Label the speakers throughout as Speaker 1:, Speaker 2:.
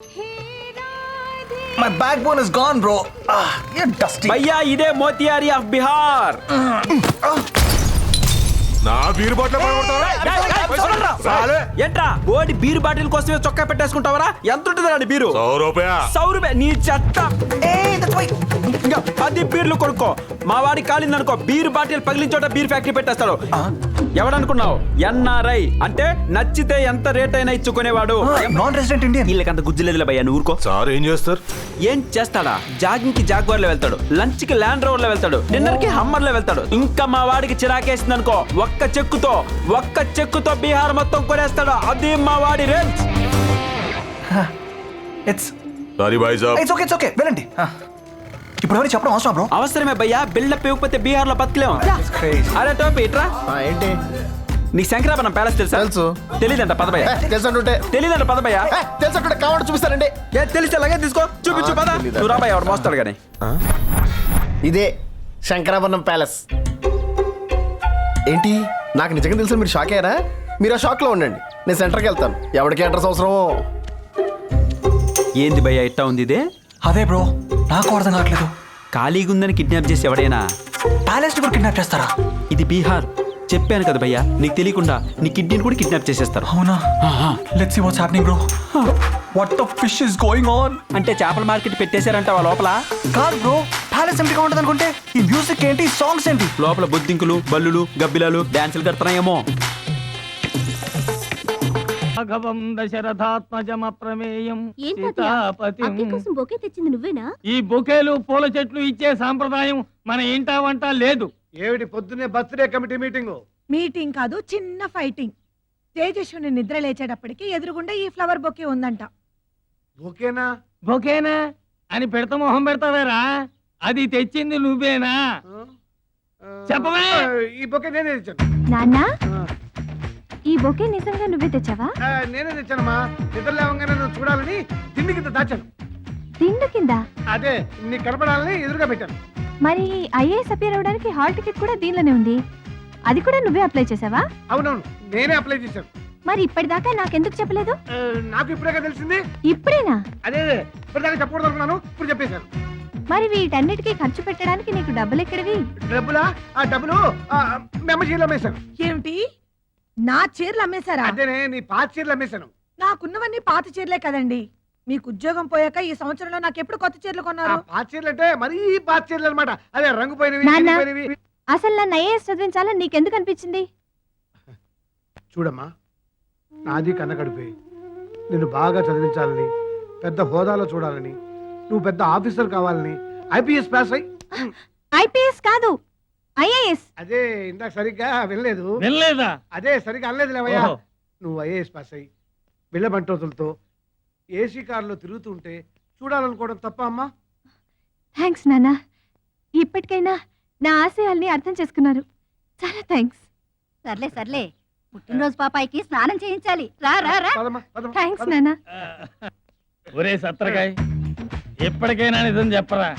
Speaker 1: My backbone is gone, bro. You're dusty.
Speaker 2: భయ్యా ఇదే మోతియారి of Bihar.
Speaker 3: నా బీర్ బాటిల్
Speaker 2: ఏంట్రా ఓడి బీరు బాటిల్ కోసమే చొక్కా పెట్టేసుకుంటావరా? ఎంత ఉంటుంది బీరు? 100 రూపాయ. నీ చెత్త. ఇంకా 10 బీర్లు కొనుక్కో. మా వాడి కాలిందనుకో బీరు బాటిల్ పగిలించోట బీర్ ఫ్యాక్టరీ పెట్టేస్తాడు. ఎవడనుకున్నావు? ఎన్ఆర్ఐ అంటే నచ్చితే ఎంత రేట్ అయినా ఇచ్చుకునేవాడు.
Speaker 1: Non resident Indian.
Speaker 2: వీళ్ళకంత గుజ్జులేదులే భయ్యా, నువ్వు ఊరుకో.
Speaker 3: సార్ ఏం చేస్తారు?
Speaker 2: ఏం చేస్తాడా? జాగింగ్ కి జాగ్వార్ లో వెళ్తాడు, లంచ్ కి ల్యాండ్ రోవర్ లో వెళ్తాడు, డిన్నర్ కి హమ్మర్ లో వెళ్తాడు. ఇంకా మా వాడికి చిరాకేసింది అనుకో ఒక్క చెక్కుతో బీహార్ మొత్తం కొనేస్తాడు. అది మా వాడి range.
Speaker 1: It's
Speaker 3: sorry Bhai Saab.
Speaker 1: It's okay వెళ్ళండి. ఇప్పుడు ఎవరు చెప్పడం అవసరం బ్రో?
Speaker 2: అవసరమే భయ్యా, బిల్డప్ ఇవ్వకపోతే బీహార్ లో బతకలేము. అరే టోపీ ఇట్రా.
Speaker 4: ఏంటి
Speaker 2: నీకు శంకరాభరణం ప్యాలెస్ తెలుసా?
Speaker 4: తెలుసు.
Speaker 2: తెలీదంట పదభయ్య. తెలీదంట పదభయ్య.
Speaker 4: తెలుసు కావాలంటే చూపిస్తానండి.
Speaker 2: ఏ తెలిస్తే అలాగే తీసుకో, చూపించు పద. నువ్వు రాబాయ్, ఎవరు మోస్తాడు కానీ.
Speaker 4: ఇదే శంకరాభరణం ప్యాలెస్. ఏంటి నాకు నిజంగా తెలుసు, మీరు షాక్ అయ్యారా? మీరు ఆ షాక్ లో ఉండండి, నేను సెంటర్కి వెళ్తాను. ఎవరికి అడ్రస్ అవసరమో.
Speaker 2: ఏంది భయ్యా ఇట్టా ఉంది ఇదే?
Speaker 1: అదే బ్రో, నాకు అర్థం కావట్లేదు.
Speaker 2: ఖాళీగా ఉందని కిడ్నాప్ చేసి ఎవడైనా
Speaker 1: ప్యాలెస్ ని కూడా కిడ్నాప్ చేస్తారా?
Speaker 2: ఇది బీహార్. చెప్పాను కదా భయ్యా, నీకు తెలియకుండా నీ కిడ్నీని కూడా కిడ్నాప్ చేసేస్తారు.
Speaker 1: అవునా? Let's see what's happening bro. What the fish is going on?
Speaker 2: అంటే చేపల మార్కెట్ పెట్టేశారంట వాళ్ళ లోపల.
Speaker 1: కాదు బ్రో, ప్యాలెస్ ఎంటీగా ఉంటుంది అనుకుంటే ఈ మ్యూజిక్ ఏంటి, సాంగ్స్ ఏంటి?
Speaker 2: లోపల బొద్దింకులు, బల్లులు, గబ్బిలాలు డాన్సులు కడుతున్నాయేమో.
Speaker 5: రాఘవం దశరథాత్మజమప్రమేయం సీతాపతిం.
Speaker 6: బొకే తెచ్చింది నువ్వేనా?
Speaker 5: ఈ బొకేలు పూల చెట్లు ఇచ్చే సాంప్రదాయం మన ఇంటా వంట లేదు.
Speaker 7: ఏమిటి పొద్దున్నే బర్త్డే కమిటీ
Speaker 8: మీటింగ్ కాదు, చిన్న ఫైటింగ్. తేజస్విని నిద్ర లేచేటప్పటికి ఎదురుగుండా ఈ ఫ్లవర్ బొకే ఉందంట.
Speaker 7: ఓకేనా?
Speaker 5: బొకేనా అని పెడత మొహం పెడతావేరా? అది తెచ్చింది నువ్వేనా? చెప్పవే.
Speaker 7: ఈ బొకే నేనే తెచ్చాను.
Speaker 6: నాన్నా, ఈ బొకే నిజంగా నువ్వే తెచ్చావా?
Speaker 7: నేనే తెచ్చానమ్మా. నిద్ర లేవగానే నువ్వు చూడాలని తిండి కింద దాచాను.
Speaker 6: తిండు కింద?
Speaker 7: అదే నీకు కనపడాలని ఎదురుగా పెట్టాను.
Speaker 6: మరి ఐఏఎస్ అపియర్ అవడానికి హాల్ టికెట్ కూడా దీనిలోనే ఉంది. అది కూడా నువ్వే అప్లై చేసావా?
Speaker 7: అవునవును, నేనే అప్లై చేశాను.
Speaker 6: మరి ఇప్పటిదాకా నాకెందుకు చెప్పలేదు?
Speaker 7: నాకు ఇప్పుడే తెలిసింది.
Speaker 6: ఇప్పుడేనా?
Speaker 7: అదే ఇప్పటిదాకా చెప్పకూడదు అనుకున్నాను, ఇప్పుడు చెప్పేశాను.
Speaker 6: మరి వీటన్నిటికీ ఖర్చు పెట్టడానికి నీకు డబ్బులు ఎక్కడివి?
Speaker 7: డబ్బులా? ఆ డబ్బులు మెమ్మ చీరలు అమ్మేశాను.
Speaker 8: ఏమిటి, నా చీరలు అమ్మేశారా?
Speaker 7: అదేనే, నీ పాత చీరలు అమ్మేశాను.
Speaker 8: నాకున్నవన్నీ పాత చీరలే కదండి. మీకు ఉద్యోగం పోయాక ఈ సంవత్సరంలో నాకు ఎప్పుడు కొత్త చీరలు కొన్నారు?
Speaker 7: పాత చీరలు అంటే మరీ పాత చీరలు అనమాట. అదే రంగు పోయినవి.
Speaker 6: అసలు నన్ను ఐఏఎస్ చదివించాలని నీకెందుకు అనిపించింది?
Speaker 7: చూడమ్మా, నాది కన్న కడుపే. నిన్ను బాగా చదివించాలని, పెద్ద హోదాలో చూడాలని, నువ్వు పెద్ద ఆఫీసర్ కావాలని ఐపీఎస్ పాస్ అయ్యి.
Speaker 6: ఐపీఎస్ కాదు, ఐఏఎస్.
Speaker 7: అదే ఇందాక సరిగ్గా వినలేదు.
Speaker 5: వినలేదా?
Speaker 7: అదే సరిగ్గా అనలేదు లేవయ్యా. నువ్వు ఐఏఎస్ పాస్ అయ్యి బిళ్ళ బంటోతులతో ఏసీ కారులో తిరుగుతుంటే చూడాలనుకోవడం తప్ప అమ్మా?
Speaker 6: థ్యాంక్స్ నాన్న, ఇప్పటికైనా నా ఆశయాల్ని అర్థం చేసుకున్నారు. చాలా థ్యాంక్స్.
Speaker 9: సర్లే సర్లే, పుట్టినరోజు పాపాయికి స్నానం చేయించాలి. రా రా రా.
Speaker 6: థ్యాంక్స్ నాన్న.
Speaker 5: ఒరే సత్రకాయ్, ఎప్పటికైనా నిజం చెప్పరా?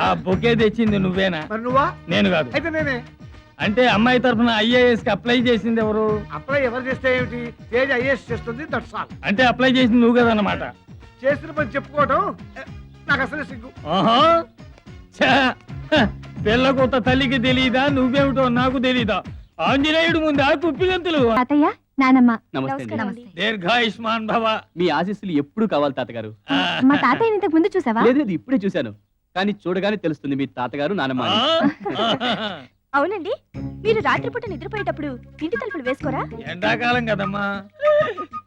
Speaker 5: ఆ బొకే తెచ్చింది నువ్వేనా?
Speaker 7: మరి నువ్వా?
Speaker 5: నేను కాదు.
Speaker 7: అయితే నేనే.
Speaker 5: అంటే అమ్మాయి తరఫున ఐఏఎస్ కి అప్లై చేసింది ఎవరు?
Speaker 7: అప్లై ఎవరు చేస్తే ఏమిటి, తేజ ఐఏఎస్ చేస్తుంది, దట్స్ ఆల్.
Speaker 5: అంటే అప్లై చేసింది నువ్వు కదన్నమాట.
Speaker 7: చేసిన పని చెప్పుకోవటం నాకు అసలు సిగ్గు.
Speaker 5: పిల్ల కొత్త తల్లికి తెలీదా? నువ్వేమిటో నాకు తెలీదా? ఆంజనేయుడు ముందు ఆ కుప్పిగంతులు.
Speaker 6: తాతయ్య, నానమ్మ,
Speaker 5: దీర్ఘాయుష్మాన్ భవ.
Speaker 2: మీ ఆశీస్సులు ఎప్పుడు కావాలి తాతగారు.
Speaker 6: మా తాతయ్య ఇంతకు ముందు చూసావా?
Speaker 2: లేదు, ఇప్పుడే చూశాను. కానీ చూడగానే తెలుస్తుంది మీ తాతగారు నానమ్మ.
Speaker 6: అవునండి, మీరు రాత్రిపూట నిద్రపోయేటప్పుడు ఇంటి తలుపులు వేసుకోరా?
Speaker 5: ఎండాకాలం కదమ్మా,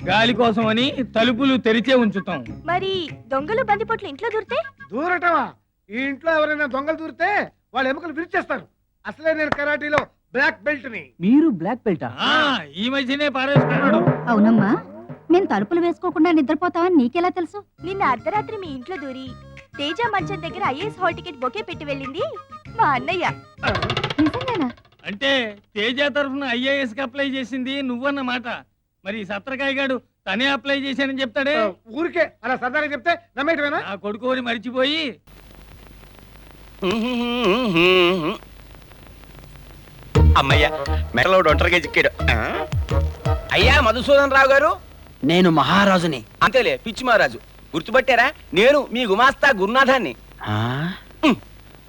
Speaker 5: గాలి కోసం అని తలుపులు తెరిచే ఉంచుతాం.
Speaker 6: మరి దొంగలు బందిపోట్లు ఇంట్లో దూరితే?
Speaker 7: దూరటమా? ఈ ఇంట్లో ఎవరైనా దొంగలు దూరితే వాళ్ళ ఎముకలు విరిచేస్తారు. అసలే నేను కరాటీలో బ్లాక్ బెల్ట్ ని.
Speaker 2: మీరు బ్లాక్ బెల్టా?
Speaker 5: ఈ మధ్యనే పారేసుకున్నాడు.
Speaker 9: అవునమ్మా, నేను తలుపులు వేసుకోకుండా నిద్రపోతావని నీకెలా తెలుసు?
Speaker 6: నిన్న అర్ధరాత్రి మీ ఇంట్లో దూరి తేజ మంచం దగ్గర ఐఏఎస్ హాల్ టికెట్ బొకే పెట్టి వెళ్ళింది మా అన్నయ్య. నిజంగానా?
Speaker 5: అంటే తేజ తరఫున ఐఏఎస్ కి అప్లై చేసింది నువ్వన్నమాట. మరి సత్రకాయ గాడు తనే అప్లై చేశానని చెప్తాడే?
Speaker 7: ఊరికే అలా సరదాగా చెప్తే నమ్మేటమేనా?
Speaker 5: ఆ కొడుకోని మరిచిపోయి.
Speaker 10: అమ్మయ్య, మెడలో ఒంటరిగా చిక్కాడు. అయ్యా మధుసూదన్ రావు గారు.
Speaker 2: నేను మహారాజుని.
Speaker 10: అంతేలే, పిచ్చి మహారాజు. గుర్తుపట్టారా? నేను మీ గుమాస్తా గురునాథాన్ని.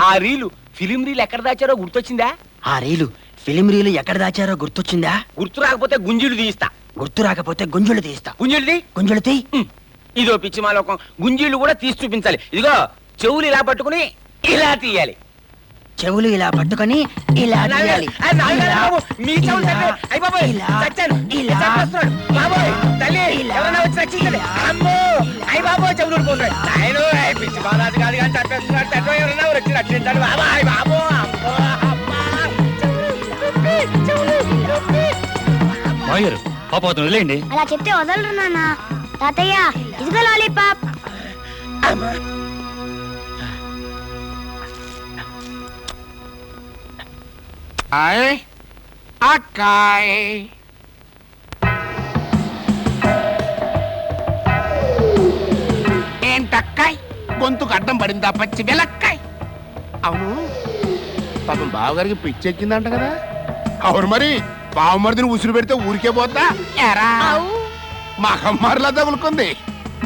Speaker 10: ఆ రీలు ఫిలిం రీల్ ఎక్కడ దాచారో గుర్తొచ్చిందా?
Speaker 11: ఆ రీలు ఫిలిం రీలు ఎక్కడ దాచారో గుర్తొచ్చిందా?
Speaker 10: గుర్తు రాకపోతే గుంజీలు తీయిస్తా.
Speaker 11: గుర్తు రాకపోతే గుంజులు తీస్తా.
Speaker 10: గుంజీలు తీ.
Speaker 11: తీ.
Speaker 10: ఇదో పిచ్చి మాలోకం, గుంజీలు కూడా తీసి చూపించాలి. ఇదిగో చెవులు ఇలా పట్టుకుని ఇలా తీయాలి.
Speaker 11: చెవులు ఇలా పట్టుకొని ఇలా తీయాలి.
Speaker 10: మీ చెవులు తప్పే. అయ్ బాబోయ్, చచ్చాను. చచ్చేస్తున్నాడు. బాబోయ్, తల్లి, ఎవరైనా వచ్చి రక్షించండి. అమ్మో, అయ్ బాబోయ్, చెవులు ఊడిపోతున్నాడు. నాయనో, అయ్ పిచ్చి బాలాజీ గారు కానీ చంపేస్తున్నాడు. చట్టం ఎవరైనా వచ్చి రక్షించండి. బాబాయ్, బాబో, అమ్మో, అమ్మా.
Speaker 5: మాయర్ పాపం వదిలేండి.
Speaker 6: అలా చెప్తే వదలరు నాన్న. తాతయ్య ఇదిగో లాలీపాప్.
Speaker 7: అక్కాయ్ ఏంటక్కాయ్ గొంతుకు అడ్డం పడిందా పచ్చి వెలక్కాయ్? అవును, పాపం బావగారికి పిచ్చెక్కిందంట కదా. అవును, మరి బావమరిదిని ఉసురు పెడితే ఊరికే పోతా ఎరా? మహమ్మారిలా తగులుకుంది.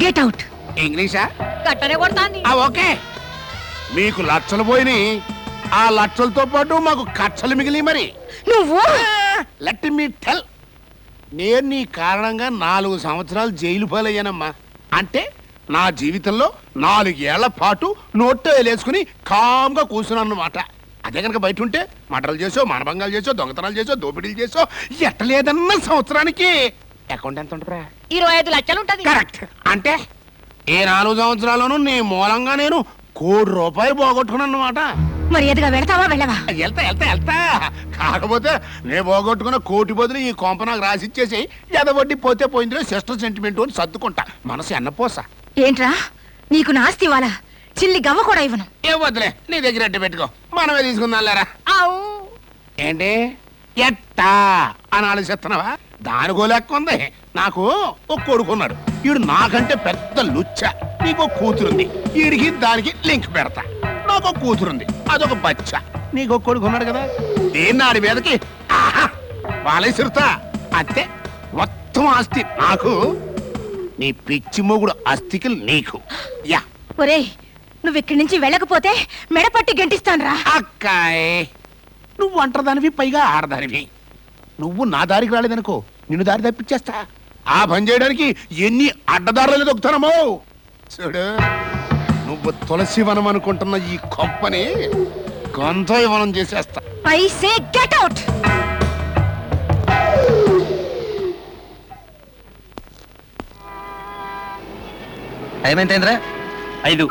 Speaker 8: Get out.
Speaker 7: ఇంగ్లీషా?
Speaker 9: గట్టనే కొడతాంది.
Speaker 7: ఓకే, మీకు లక్షలు పోయినాయి, ఆ లక్షలతో పాటు మాకు కక్షలు మిగిలి. మరి
Speaker 8: నువ్వు
Speaker 7: లెట్ మీ టెల్, నేను నీ కారణంగా 4 సంవత్సరాలు జైలు పాలయ్యానమ్మా. అంటే నా జీవితంలో 4 ఏళ్ల పాటు నోట్లో వేలేసుకుని కామ్గా కూర్చున్నాను అన్నమాట. అదే కనుక బయట ఉంటే మటలు చేసో, మానభంగాలు చేసో, దొంగతనాలు చేసో, దోపిడీలు చేసో, ఎట్టలేదన్న సంవత్సరానికి అకౌంట్ ఎంత ఉంటుందా?
Speaker 9: 25 లక్షలు ఉంటది.
Speaker 7: కరెక్ట్. అంటే ఈ 4 సంవత్సరాల్లోనూ నీ మూలంగా నేను ₹1 కోటి పోగొట్టుకున్నాను అన్నమాట.
Speaker 8: మరి ఎదుగా వెళతావా వెళ్ళవా?
Speaker 7: వెళ్తా. కాకపోతే నేను పోగొట్టుకున్న కోటి బదులు ఈ కొంప నాకు రాసిచ్చేసి ఎదవడ్డి పోతే పోయిందిలే, సిస్టర్ సెంటిమెంట్ అని సర్దుకుంటా. మనసు ఎన్నపోస.
Speaker 8: ఏంట్రా నీకు నాస్తి ఇవ్వాలా? చిల్లి గవ్వ కూడా ఇవ్వను.
Speaker 7: ఏ వద్దులే, నీ దగ్గర అడ్డు పెట్టుకో, మనమే తీసుకుందాం లేరా. ఏంటి ఎట్టా అని ఆలోచిస్తున్నావా? దానికో లెక్క ఉంది. నాకు ఒక కొడుకున్నాడు, వీడు నాకంటే పెద్ద లుచ్చ. నీకు కూతురుంది, వీడికి దానికి లింక్ పెడతా. నాకు ఒక కూతురుంది, అదొక బచ్చ. నీకు ఒక కొడుకున్నాడు కదా, దీన్ని ఆడి మీదకి వాలేసిరుతా. అంతే, మొత్తం ఆస్తి నాకు, నీ పిచ్చి మొగుడు అస్థికి నీకు. యా
Speaker 8: ఒరేయ్, నువ్వు ఇక్కడి నుంచి వెళ్ళకపోతే మెడపట్టి గెంటిస్తానురా.
Speaker 7: అక్కాయ్, నువ్వు అంటదానివి, పైగా ఆడదానివి. నువ్వు నా దారికి రాలేదనుకో, నిన్ను దారి తప్పించేస్తా. ఆ పని చేయడానికి ఎన్ని అడ్డదారులు దొక్కుతానమో. చూడు, నువ్వు తులసి వనం అనుకుంటున్న ఈ కొంపని గంజాయి వనం చేసేస్తా.
Speaker 8: I say get out.
Speaker 10: Time ఎంతైందిరా? 5.